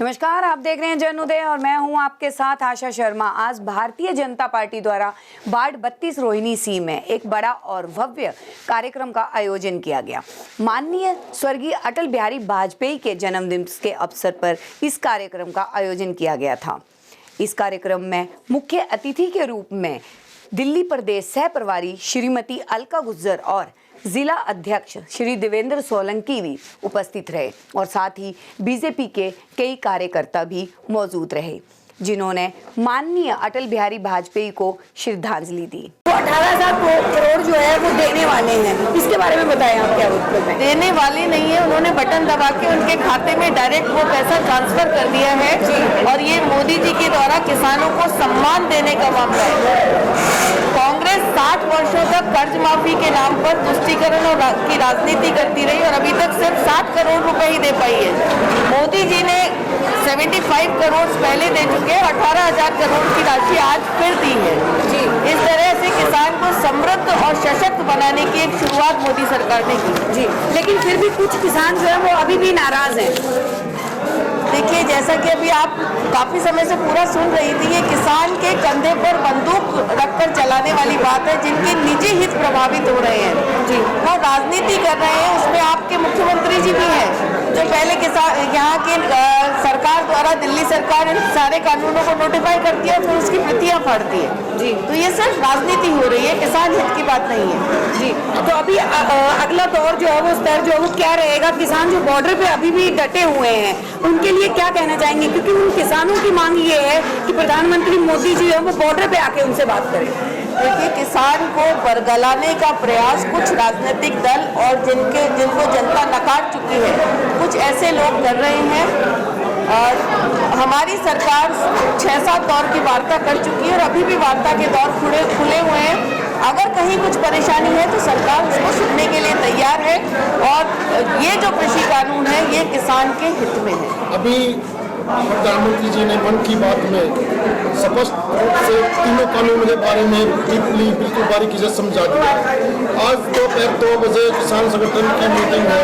नमस्कार, आप देख रहे हैं जनउदय और मैं हूं आपके साथ आशा शर्मा। आज भारतीय जनता पार्टी द्वारा वार्ड 32 रोहिणी सी में एक बड़ा और भव्य कार्यक्रम का आयोजन किया गया। माननीय स्वर्गीय अटल बिहारी वाजपेयी के जन्मदिन के अवसर पर इस कार्यक्रम का आयोजन किया गया था। इस कार्यक्रम में मुख्य अतिथि के रूप में दिल्ली प्रदेश सह प्रभारी श्रीमती अलका गुज्जर और जिला अध्यक्ष श्री देवेंद्र सोलंकी भी उपस्थित रहे और साथ ही बीजेपी के कई कार्यकर्ता भी मौजूद रहे, जिन्होंने माननीय अटल बिहारी वाजपेयी को श्रद्धांजलि दी। तो 18,000 करोड़ जो है वो देने वाले हैं, इसके बारे में बताएं आप क्या बताएं? देने वाले नहीं है, उन्होंने बटन दबा के उनके खाते में डायरेक्ट वो पैसा ट्रांसफर कर दिया है और ये मोदी जी के द्वारा किसानों को सम्मान देने का मामला है। कांग्रेस 60 वर्षों तक कर्ज माफी के नाम पर तुष्टीकरण की राजनीति करती रही और अभी तक सिर्फ 60 करोड़ रुपए ही दे पाई है। मोदी जी ने 75 करोड़ पहले दे चुके हैं, 18,000 करोड़ की राशि आज फिर दी है। इस तरह से किसान को समृद्ध और सशक्त बनाने की एक शुरुआत मोदी सरकार ने की। जी, लेकिन फिर भी कुछ किसान जो है वो अभी भी नाराज हैं। देखिए, जैसा कि अभी आप काफी समय से पूरा सुन रही थी, ये किसान के कंधे पर बंदूक रखकर चलाने वाली बात है। जिनके निजी हित प्रभावित हो रहे हैं जी, वो राजनीति कर रहे हैं। उसमें आपके मुख्यमंत्री जी भी हैं जो पहले किसान यहाँ के सरकार द्वारा दिल्ली सरकार इन सारे कानूनों को नोटिफाई करती है और फिर उसकी प्रतियां फाड़ती है जी। तो ये सिर्फ राजनीति हो रही है, किसान हित की बात नहीं है जी। तो अभी अगला दौर जो है वो स्तर जो है वो क्या रहेगा? किसान जो बॉर्डर पे अभी भी डटे हुए हैं उनके लिए क्या कहना चाहेंगे? क्योंकि उन किसानों की मांग ये है कि प्रधानमंत्री मोदी जी है वो बॉर्डर पे आके उनसे बात करें। देखिए, किसान को बरगलाने का प्रयास कुछ राजनीतिक दल और जिनको जनता नकार चुकी है, कुछ ऐसे लोग कर रहे हैं। और हमारी सरकार 6-7 दौर की वार्ता कर चुकी है और अभी भी वार्ता के दौर खुले हुए हैं। अगर कहीं कुछ परेशानी है तो सरकार उसको सुनने के लिए तैयार है और ये जो कृषि कानून है ये किसान के हित में है। अभी प्रधानमंत्री जी ने मन की बात में स्पष्ट रूप से तीनों कानूनों के बारे में बिल्कुल बारीकी से समझा दिया। आज दोपहर 2 बजे किसान संगठन की मीटिंग है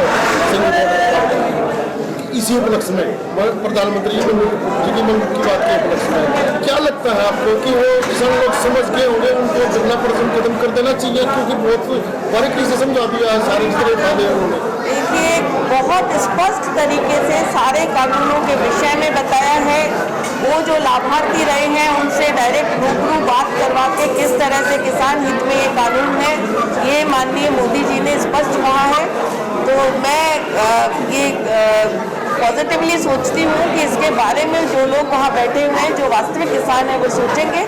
इसी उपलक्ष्य में प्रधानमंत्री जी की मन की बात के उपलक्ष्य में। क्या लगता है आपको कि वो किसान लोग समझ गए होंगे, उनको जितना प्रदर्शन कदम कर देना चाहिए? क्योंकि बहुत बारीकी से समझा दिया है सारे जितने फायदे उन्होंने। देखिए, बहुत स्पष्ट तरीके से सारे कानूनों के विषय में बताया है। वो जो लाभार्थी रहे हैं उनसे डायरेक्ट रूबरू बात करवा के किस तरह से किसान हित में ये कानून है, ये माननीय मोदी जी ने स्पष्ट कहा है। तो मैं ये पॉजिटिवली सोचती हूँ कि इसके बारे में जो लोग वहाँ बैठे हुए हैं, जो वास्तविक किसान हैं, वो सोचेंगे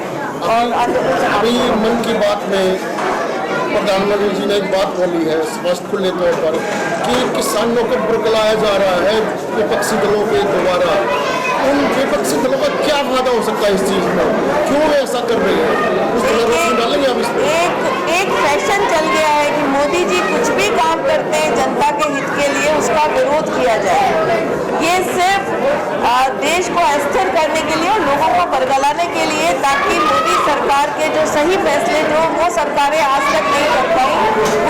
और अभी मन की बात में प्रधानमंत्री जी ने एक बात बोली है स्पष्ट खुले तौर पर कि किसानों को बरगलाया जा रहा है विपक्षी दलों के द्वारा। उन विपक्षी दलों का क्या फायदा हो सकता है इस चीज में? क्यों ऐसा कर रहे हैं? उस तरह डालेंगे आप इसमें? एक फैशन चल गया है कि मोदी जी कुछ भी काम करते हैं जनता के हित के लिए उसका विरोध किया जाए। ये सिर्फ देश को अस्थिर करने के लिए और लोगों को बरगलाने के लिए, ताकि मोदी सरकार के जो सही फैसले जो वो सरकारें आज तक नहीं कर पाई,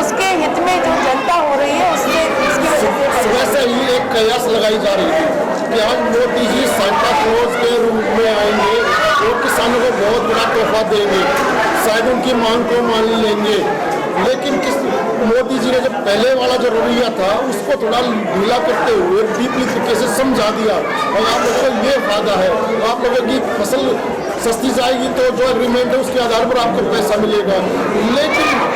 उसके हित में जो जनता हो रही है उसकी वजह से वैसे ही एक कयास लगाई जा रही है कि आज मोदी जी सांता क्लॉज के रूप में आएंगे और किसानों को बहुत बड़ा तोहफा देंगे, शायद उनकी मांग को मान लेंगे। लेकिन मोदी जी ने जब पहले वाला जो रवैया था उसको थोड़ा ढीला करते हुए डीपली तरीके से समझा दिया और आप लोगों को ये फायदा है, आप लोगों की फसल सस्ती जाएगी तो जो एग्रीमेंट है उसके आधार पर आपको पैसा मिलेगा। लेकिन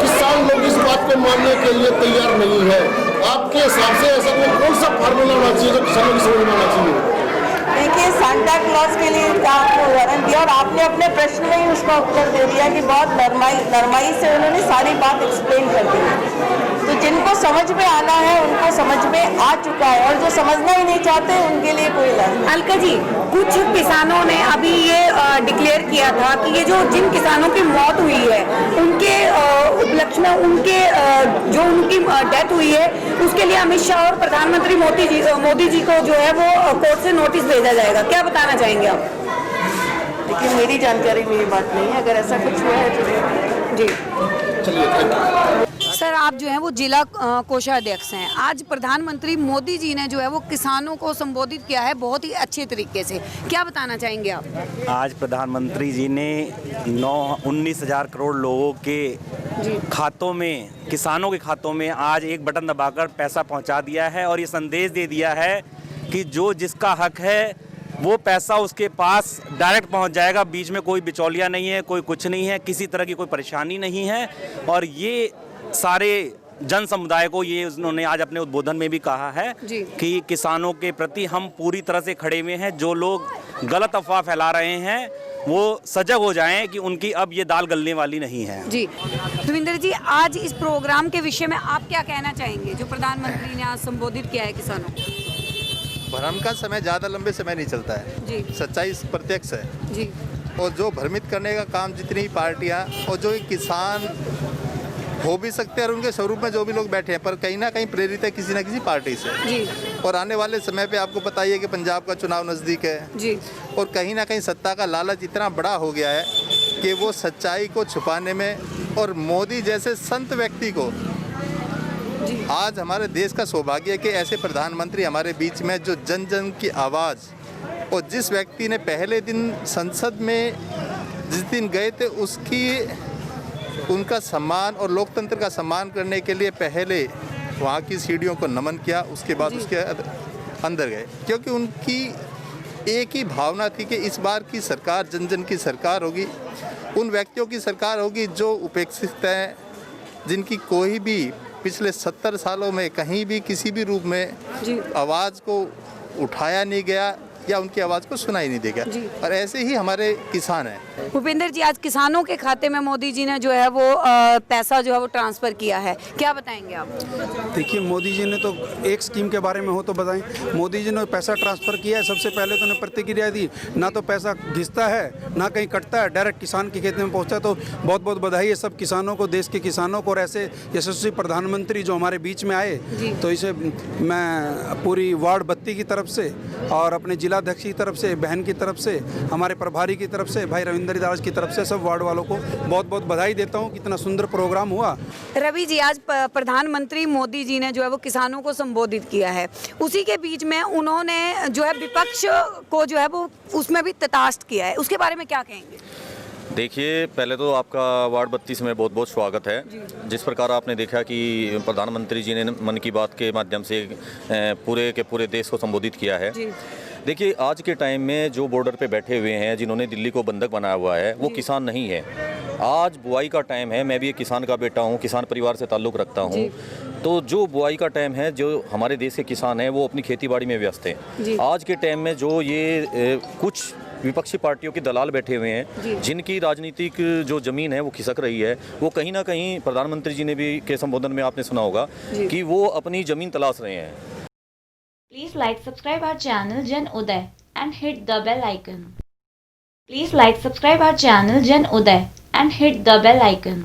किसान लोग इस बात को मानने के लिए तैयार नहीं है। आपके हिसाब से ऐसा कौन सा फार्मूला होना चाहिए जो किसानों की समझ में आना चाहिए? देखिए, सांता क्लॉज के लिए आपको उदाहरण दिया और आपने अपने प्रश्न में ही उसका उत्तर दे दिया कि बहुत नरमाई से उन्होंने सारी बात एक्सप्लेन कर दी। तो जिनको समझ में आना है उनको समझ में आ चुका है और जो समझना ही नहीं चाहते उनके लिए कोई इलाज नहीं। अलका जी, कुछ किसानों ने अभी ये डिक्लेयर किया था कि ये जो जिन किसानों की मौत हुई है उनके उपलक्ष्य में उनके जो उनकी डेथ हुई है उसके लिए अमित शाह और प्रधानमंत्री मोदी जी को जो है वो कोर्ट से नोटिस भेजा जाएगा। क्या बताना चाहेंगे आप? देखिए, मेरी जानकारी में ये बात नहीं है। अगर ऐसा कुछ हुआ है तो जी चलिए। सर सर आप जो है वो जिला कोषाध्यक्ष हैं। आज प्रधानमंत्री मोदी जी ने जो है वो किसानों को संबोधित किया है बहुत ही अच्छे तरीके से, क्या बताना चाहेंगे आप? आज प्रधानमंत्री जी ने 19,000 करोड़ लोगों के खातों में, किसानों के खातों में आज एक बटन दबाकर पैसा पहुंचा दिया है और ये संदेश दे दिया है कि जो जिसका हक है वो पैसा उसके पास डायरेक्ट पहुंच जाएगा। बीच में कोई बिचौलिया नहीं है, कोई कुछ नहीं है, किसी तरह की कोई परेशानी नहीं है। और ये सारे जन समुदाय को ये उन्होंने आज अपने उद्बोधन में भी कहा है कि किसानों के प्रति हम पूरी तरह से खड़े हुए हैं। जो लोग गलत अफवाह फैला रहे हैं वो सजग हो जाएं कि उनकी अब ये दाल गलने वाली नहीं है। जी धर्मेंद्र जी, आज इस प्रोग्राम के विषय में आप क्या कहना चाहेंगे जो प्रधानमंत्री ने आज संबोधित किया है किसानों को? भ्रम का समय ज़्यादा लंबे समय नहीं चलता है जी। सच्चाई प्रत्यक्ष है जी और जो भ्रमित करने का काम जितनी पार्टियां और जो किसान हो भी सकते हैं और उनके स्वरूप में जो भी लोग बैठे हैं, पर कहीं ना कहीं प्रेरित है किसी न किसी पार्टी से। जी और आने वाले समय पे आपको पता ही है कि पंजाब का चुनाव नज़दीक है जी और कहीं ना कहीं सत्ता का लालच इतना बड़ा हो गया है कि वो सच्चाई को छुपाने में, और मोदी जैसे संत व्यक्ति को, आज हमारे देश का सौभाग्य है कि ऐसे प्रधानमंत्री हमारे बीच में जो जन जन की आवाज़, और जिस व्यक्ति ने पहले दिन संसद में जिस दिन गए थे उनका सम्मान और लोकतंत्र का सम्मान करने के लिए पहले वहाँ की सीढ़ियों को नमन किया, उसके बाद उसके अंदर गए, क्योंकि उनकी एक ही भावना थी कि इस बार की सरकार जन जन की सरकार होगी, उन व्यक्तियों की सरकार होगी जो उपेक्षित हैं, जिनकी कोई भी पिछले 70 सालों में कहीं भी किसी भी रूप में आवाज़ को उठाया नहीं गया या उनकी आवाज़ को सुना ही नहीं देगा। और ऐसे ही हमारे किसान हैं। भूपेंद्र जी, आज किसानों के खाते में मोदी जी ने जो है वो पैसा जो है वो ट्रांसफ़र किया है, क्या बताएंगे आप? देखिए, मोदी जी ने तो एक स्कीम के बारे में हो तो बताएं। मोदी जी ने पैसा ट्रांसफ़र किया है, सबसे पहले तो उन्हें प्रतिक्रिया दी, ना तो पैसा घिसता है ना कहीं कटता है, डायरेक्ट किसान के खेत में पहुंचता। तो बहुत बहुत बधाई है सब किसानों को, देश के किसानों को, और ऐसे यशस्वी प्रधानमंत्री जो हमारे बीच में आए। तो इसे मैं पूरी वार्ड 32 की तरफ से और अपने जिलाध्यक्ष की तरफ से, बहन की तरफ से, हमारे प्रभारी की तरफ से, भाई रविंदर दास की तरफ से सब वार्ड वालों को बहुत बहुत बधाई देता हूँ। कितना सुंदर प्रोग्राम हुआ। रवि जी, आज प्रधानमंत्री मोदी जी ने जो है वो किसानों को संबोधित किया है, उसी के बीच में उन्होंने जो है विपक्ष को जो है वो उसमें भी तथास्त किया है, उसके बारे में क्या कहेंगे? देखिए, पहले तो आपका वार्ड 32 में बहुत बहुत स्वागत है। जिस प्रकार आपने देखा कि प्रधानमंत्री जी ने मन की बात के माध्यम से पूरे के पूरे देश को संबोधित किया है। देखिए, आज के टाइम में जो बॉर्डर पे बैठे हुए हैं, जिन्होंने दिल्ली को बंधक बनाया हुआ है, वो किसान नहीं है। आज बुआई का टाइम है, मैं भी एक किसान का बेटा हूँ, किसान परिवार से ताल्लुक़ रखता हूँ। तो जो बुआई का टाइम है, जो हमारे देश के किसान हैं वो अपनी खेतीबाड़ी में व्यस्त हैं। आज के टाइम में जो ये कुछ विपक्षी पार्टियों के दलाल बैठे हुए हैं, जिनकी राजनीतिक जो ज़मीन है वो खिसक रही है, वो कहीं ना कहीं प्रधानमंत्री जी ने भी के संबोधन में आपने सुना होगा कि वो अपनी ज़मीन तलाश रहे हैं। Please like, subscribe our channel Jan Uday and hit the bell icon. Please like, subscribe our channel Jan Uday and hit the bell icon.